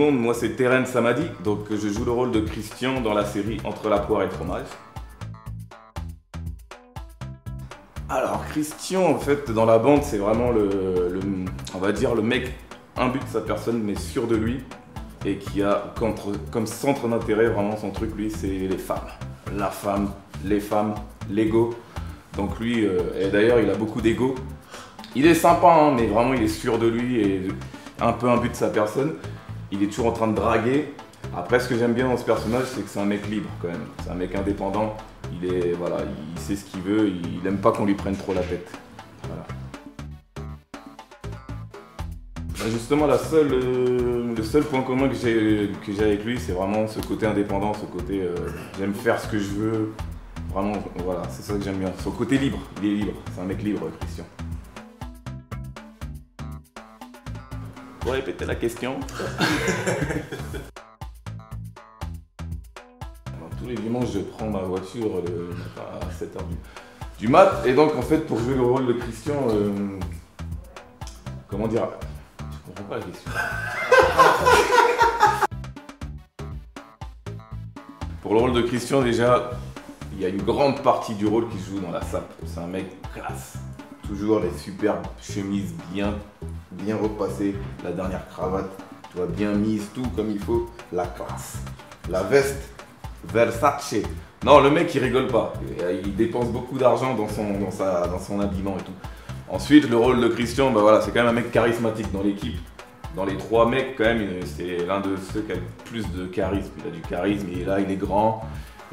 monde, moi c'est Terence Samadi, donc je joue le rôle de Christian dans la série Entre la poire et le fromage. Alors Christian, en fait, dans la bande, c'est vraiment on va dire le mec imbu de sa personne, mais sûr de lui, et qui a comme centre d'intérêt, vraiment son truc, lui, c'est les femmes. La femme, les femmes, l'ego. Donc lui, et d'ailleurs, il a beaucoup d'ego. Il est sympa, hein, mais vraiment, il est sûr de lui et un peu imbu de sa personne. Il est toujours en train de draguer. Après, ce que j'aime bien dans ce personnage, c'est que c'est un mec libre quand même. C'est un mec indépendant. Voilà, il sait ce qu'il veut. Il aime pas qu'on lui prenne trop la tête. Voilà. Bah justement, le seul point commun que j'ai avec lui, c'est vraiment ce côté indépendant, ce côté j'aime faire ce que je veux. Vraiment, voilà, c'est ça que j'aime bien. Son côté libre, il est libre. C'est un mec libre, Christian. Pour répéter la question. Tous les dimanches, je prends ma voiture le matin à 7h du mat. Et donc, en fait, pour jouer le rôle de Christian, comment dire, je comprends pas la question. Pour le rôle de Christian, déjà, il y a une grande partie du rôle qui se joue dans la sape. C'est un mec classe. Toujours les superbes chemises bien repassées, la dernière cravate, tu vois, bien mise, tout comme il faut. La classe. La veste, Versace. Non, le mec, il rigole pas. Il dépense beaucoup d'argent dans son habillement et tout. Ensuite, le rôle de Christian, bah voilà, c'est quand même un mec charismatique dans l'équipe. Dans les trois mecs, quand même, c'est l'un de ceux qui a le plus de charisme. Il a du charisme, il est là, il est grand.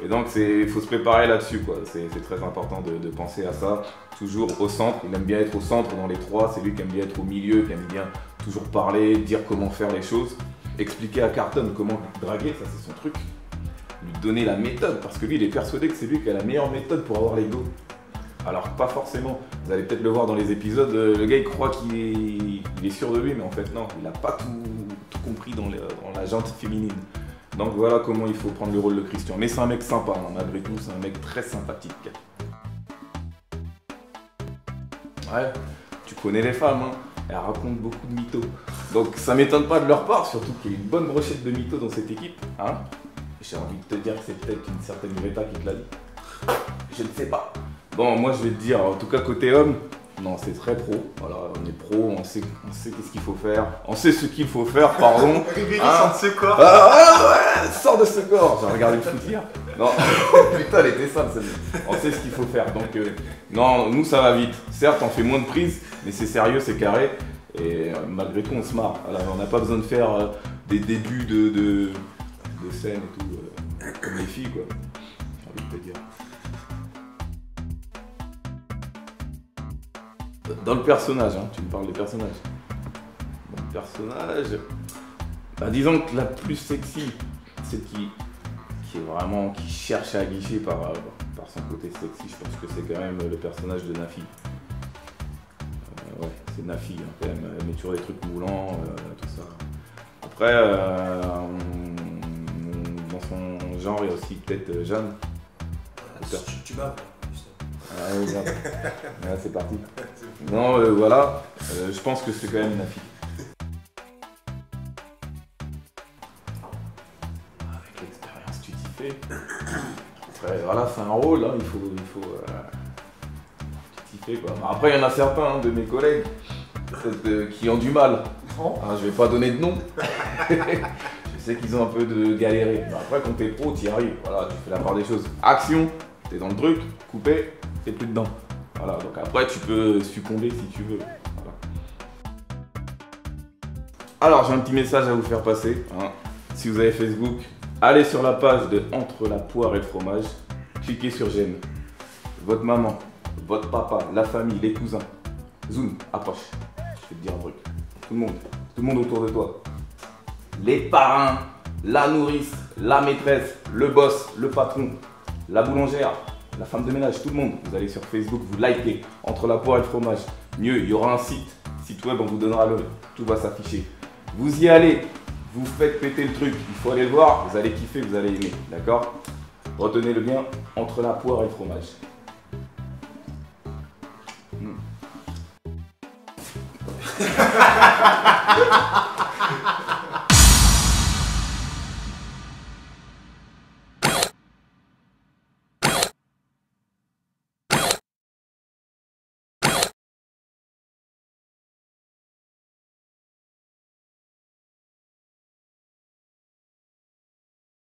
Et donc, il faut se préparer là-dessus, quoi. C'est très important de penser à ça. Toujours au centre. Il aime bien être au centre dans les trois. C'est lui qui aime bien être au milieu, qui aime bien toujours parler, dire comment faire les choses. Expliquer à Carton comment draguer, ça c'est son truc. Lui donner la méthode, parce que lui, il est persuadé que c'est lui qui a la meilleure méthode pour avoir l'ego. Alors pas forcément. Vous allez peut-être le voir dans les épisodes, le gars il croit qu'il est sûr de lui, mais en fait non, il n'a pas tout compris dans la jante féminine. Donc voilà comment il faut prendre le rôle de Christian. Mais c'est un mec sympa, hein, malgré tout, c'est un mec très sympathique. Ouais, tu connais les femmes, hein, elles racontent beaucoup de mythos. Donc ça m'étonne pas de leur part, surtout qu'il y a une bonne brochette de mythos dans cette équipe. Hein. J'ai envie de te dire que c'est peut-être une certaine Greta qui te l'a dit. Je ne sais pas. Bon, moi je vais te dire, en tout cas côté homme, non, c'est très pro. Voilà, on est pro, on sait qu'est-ce qu'il faut faire. On sait ce qu'il faut faire, pardon. Ribéry sort de ce corps. Ouais, sors de ce corps. J'ai regardé le foot hier. Non, putain, elle était simple celle-là. On sait ce qu'il faut faire. Donc, non, nous ça va vite. Certes, on fait moins de prises, mais c'est sérieux, c'est carré. Et malgré tout, on se marre. Alors, on n'a pas besoin de faire des débuts de scène et tout, comme les filles, quoi. J'ai envie de te dire. Dans le personnage, hein, tu me parles des personnages. Dans le personnage, bah, disons que la plus sexy, c'est qui cherche à aguicher par son côté sexy. Je pense que c'est quand même le personnage de Nafi. Ouais, c'est Nafi, hein, quand même. Elle met toujours des trucs moulants, tout ça. Après, dans son genre, il y a aussi peut-être Jeanne. Tu m'as. Ah, regarde. Là, c'est parti. Non, voilà. Je pense que c'est quand même Nafi. Avec l'expérience, tu t'y fais. Après, voilà, c'est un rôle, hein, il faut tu t'y fais, quoi. Après, il y en a certains de mes collègues qui ont du mal. Ah, je vais pas donner de nom. Je sais qu'ils ont un peu de galéré. Mais après, quand t'es pro, t'y arrives. Voilà, tu fais la part des choses. Action, t'es dans le truc, coupé, t'es plus dedans. Voilà, donc après, tu peux succomber si tu veux. Voilà. Alors, j'ai un petit message à vous faire passer. Hein. Si vous avez Facebook, allez sur la page de Entre la poire et le fromage. Cliquez sur j'aime. Votre maman, votre papa, la famille, les cousins. Zoom, approche. Je vais te dire un truc. Tout le monde autour de toi. Les parrains, la nourrice, la maîtresse, le boss, le patron, la boulangère, la femme de ménage, tout le monde. Vous allez sur Facebook, vous likez Entre la poire et le fromage. Mieux, il y aura un site web, on vous donnera le, tout va s'afficher. Vous y allez, vous faites péter le truc, il faut aller le voir, vous allez kiffer, vous allez aimer, d'accord? Retenez le lien Entre la poire et le fromage.